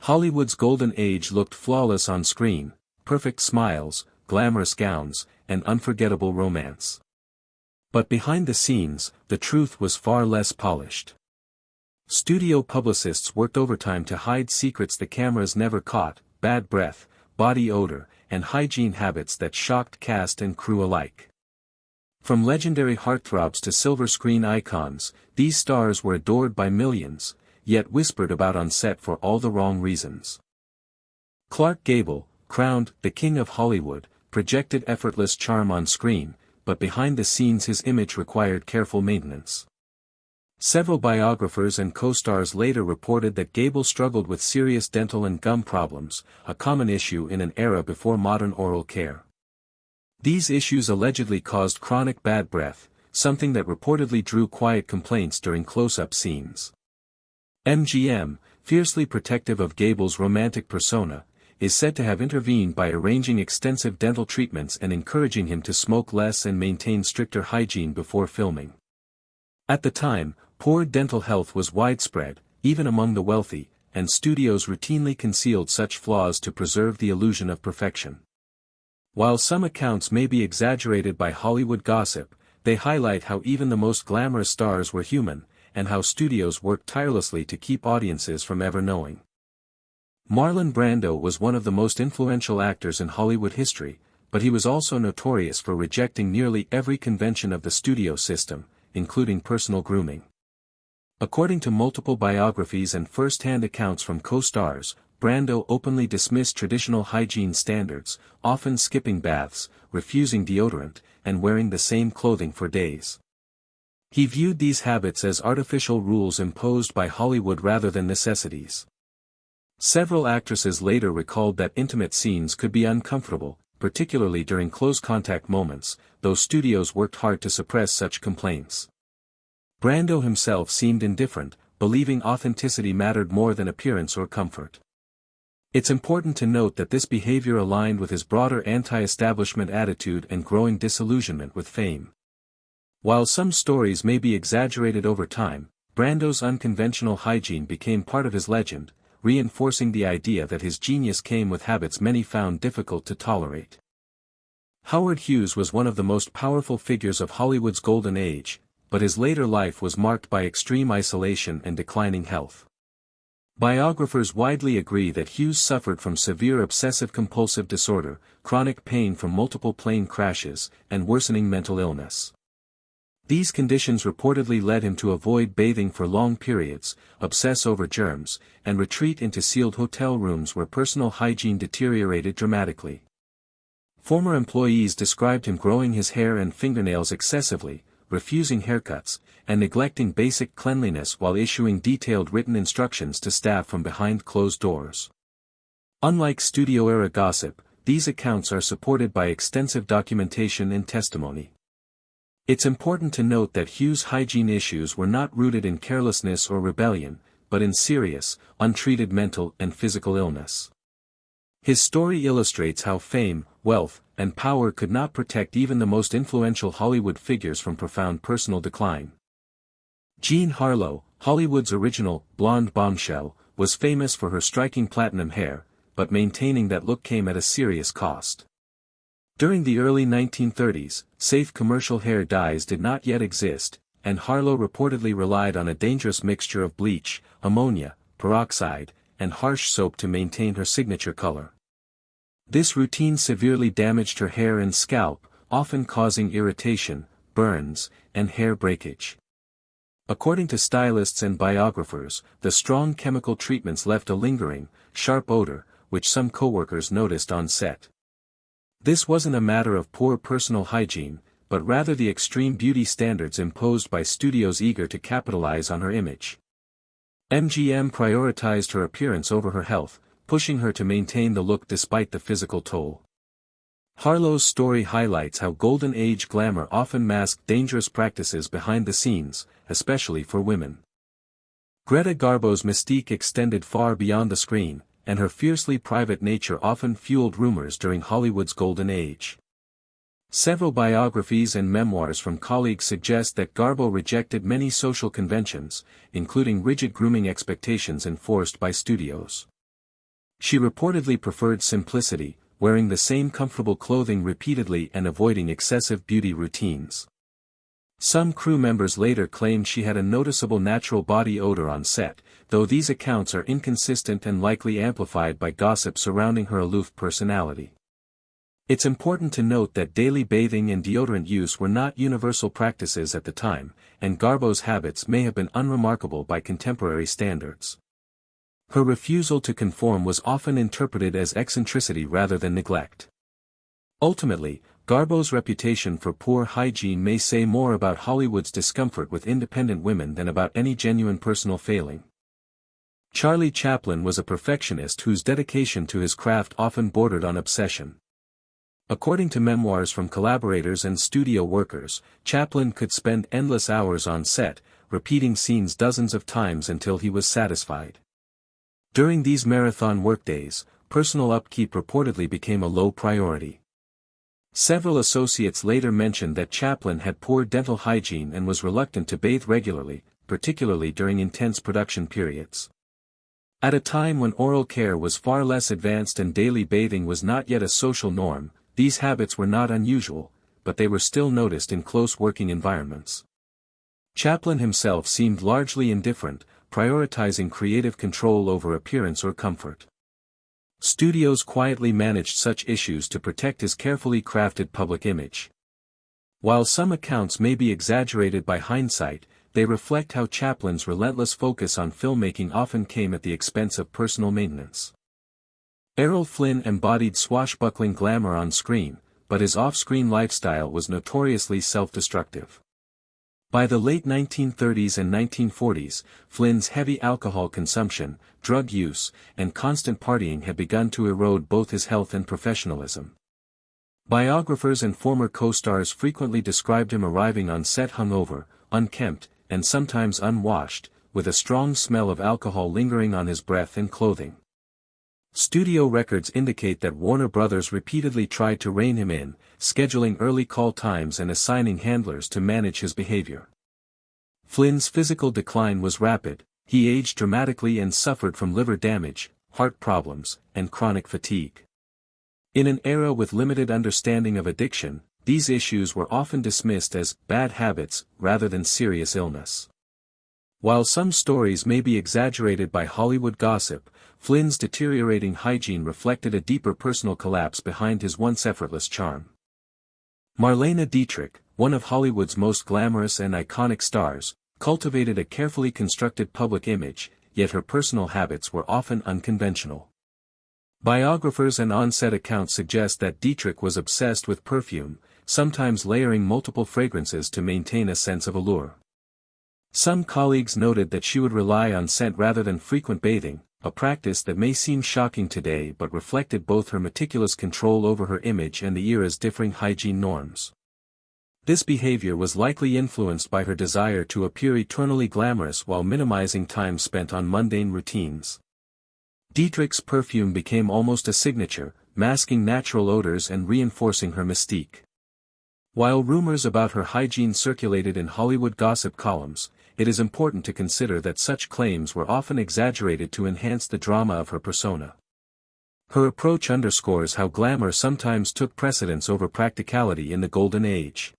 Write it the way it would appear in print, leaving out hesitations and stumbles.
Hollywood's golden age looked flawless on screen, perfect smiles, glamorous gowns, and unforgettable romance. But behind the scenes, the truth was far less polished. Studio publicists worked overtime to hide secrets the cameras never caught: bad breath, body odor, and hygiene habits that shocked cast and crew alike. From legendary heartthrobs to silver screen icons, these stars were adored by millions, yet whispered about on set for all the wrong reasons. Clark Gable, crowned the King of Hollywood, projected effortless charm on screen, but behind the scenes his image required careful maintenance. Several biographers and co-stars later reported that Gable struggled with serious dental and gum problems, a common issue in an era before modern oral care. These issues allegedly caused chronic bad breath, something that reportedly drew quiet complaints during close-up scenes. MGM, fiercely protective of Gable's romantic persona, is said to have intervened by arranging extensive dental treatments and encouraging him to smoke less and maintain stricter hygiene before filming. At the time, poor dental health was widespread, even among the wealthy, and studios routinely concealed such flaws to preserve the illusion of perfection. While some accounts may be exaggerated by Hollywood gossip, they highlight how even the most glamorous stars were human, and how studios worked tirelessly to keep audiences from ever knowing. Marlon Brando was one of the most influential actors in Hollywood history, but he was also notorious for rejecting nearly every convention of the studio system, including personal grooming. According to multiple biographies and first-hand accounts from co-stars, Brando openly dismissed traditional hygiene standards, often skipping baths, refusing deodorant, and wearing the same clothing for days. He viewed these habits as artificial rules imposed by Hollywood rather than necessities. Several actresses later recalled that intimate scenes could be uncomfortable, particularly during close-contact moments, though studios worked hard to suppress such complaints. Brando himself seemed indifferent, believing authenticity mattered more than appearance or comfort. It's important to note that this behavior aligned with his broader anti-establishment attitude and growing disillusionment with fame. While some stories may be exaggerated over time, Brando's unconventional hygiene became part of his legend, reinforcing the idea that his genius came with habits many found difficult to tolerate. Howard Hughes was one of the most powerful figures of Hollywood's golden age, but his later life was marked by extreme isolation and declining health. Biographers widely agree that Hughes suffered from severe obsessive-compulsive disorder, chronic pain from multiple plane crashes, and worsening mental illness. These conditions reportedly led him to avoid bathing for long periods, obsess over germs, and retreat into sealed hotel rooms where personal hygiene deteriorated dramatically. Former employees described him growing his hair and fingernails excessively, refusing haircuts, and neglecting basic cleanliness while issuing detailed written instructions to staff from behind closed doors. Unlike studio-era gossip, these accounts are supported by extensive documentation and testimony. It's important to note that Hughes' hygiene issues were not rooted in carelessness or rebellion, but in serious, untreated mental and physical illness. His story illustrates how fame, wealth, and power could not protect even the most influential Hollywood figures from profound personal decline. Jean Harlow, Hollywood's original blonde bombshell, was famous for her striking platinum hair, but maintaining that look came at a serious cost. During the early 1930s, safe commercial hair dyes did not yet exist, and Harlow reportedly relied on a dangerous mixture of bleach, ammonia, peroxide, and harsh soap to maintain her signature color. This routine severely damaged her hair and scalp, often causing irritation, burns, and hair breakage. According to stylists and biographers, the strong chemical treatments left a lingering, sharp odor, which some coworkers noticed on set. This wasn't a matter of poor personal hygiene, but rather the extreme beauty standards imposed by studios eager to capitalize on her image. MGM prioritized her appearance over her health, pushing her to maintain the look despite the physical toll. Harlow's story highlights how Golden Age glamour often masked dangerous practices behind the scenes, especially for women. Greta Garbo's mystique extended far beyond the screen, and her fiercely private nature often fueled rumors during Hollywood's golden age. Several biographies and memoirs from colleagues suggest that Garbo rejected many social conventions, including rigid grooming expectations enforced by studios. She reportedly preferred simplicity, wearing the same comfortable clothing repeatedly and avoiding excessive beauty routines. Some crew members later claimed she had a noticeable natural body odor on set, though these accounts are inconsistent and likely amplified by gossip surrounding her aloof personality. It's important to note that daily bathing and deodorant use were not universal practices at the time, and Garbo's habits may have been unremarkable by contemporary standards. Her refusal to conform was often interpreted as eccentricity rather than neglect. Ultimately, Garbo's reputation for poor hygiene may say more about Hollywood's discomfort with independent women than about any genuine personal failing. Charlie Chaplin was a perfectionist whose dedication to his craft often bordered on obsession. According to memoirs from collaborators and studio workers, Chaplin could spend endless hours on set, repeating scenes dozens of times until he was satisfied. During these marathon workdays, personal upkeep reportedly became a low priority. Several associates later mentioned that Chaplin had poor dental hygiene and was reluctant to bathe regularly, particularly during intense production periods. At a time when oral care was far less advanced and daily bathing was not yet a social norm, these habits were not unusual, but they were still noticed in close working environments. Chaplin himself seemed largely indifferent, prioritizing creative control over appearance or comfort. Studios quietly managed such issues to protect his carefully crafted public image. While some accounts may be exaggerated by hindsight, they reflect how Chaplin's relentless focus on filmmaking often came at the expense of personal maintenance. Errol Flynn embodied swashbuckling glamour on screen, but his off-screen lifestyle was notoriously self-destructive. By the late 1930s and 1940s, Flynn's heavy alcohol consumption, drug use, and constant partying had begun to erode both his health and professionalism. Biographers and former co-stars frequently described him arriving on set hungover, unkempt, and sometimes unwashed, with a strong smell of alcohol lingering on his breath and clothing. Studio records indicate that Warner Brothers repeatedly tried to rein him in, scheduling early call times and assigning handlers to manage his behavior. Flynn's physical decline was rapid. He aged dramatically and suffered from liver damage, heart problems, and chronic fatigue. In an era with limited understanding of addiction, these issues were often dismissed as bad habits rather than serious illness. While some stories may be exaggerated by Hollywood gossip, Flynn's deteriorating hygiene reflected a deeper personal collapse behind his once effortless charm. Marlene Dietrich, one of Hollywood's most glamorous and iconic stars, cultivated a carefully constructed public image, yet her personal habits were often unconventional. Biographers and on-set accounts suggest that Dietrich was obsessed with perfume, sometimes layering multiple fragrances to maintain a sense of allure. Some colleagues noted that she would rely on scent rather than frequent bathing, a practice that may seem shocking today but reflected both her meticulous control over her image and the era's differing hygiene norms. This behavior was likely influenced by her desire to appear eternally glamorous while minimizing time spent on mundane routines. Dietrich's perfume became almost a signature, masking natural odors and reinforcing her mystique. While rumors about her hygiene circulated in Hollywood gossip columns, it is important to consider that such claims were often exaggerated to enhance the drama of her persona. Her approach underscores how glamour sometimes took precedence over practicality in the Golden Age.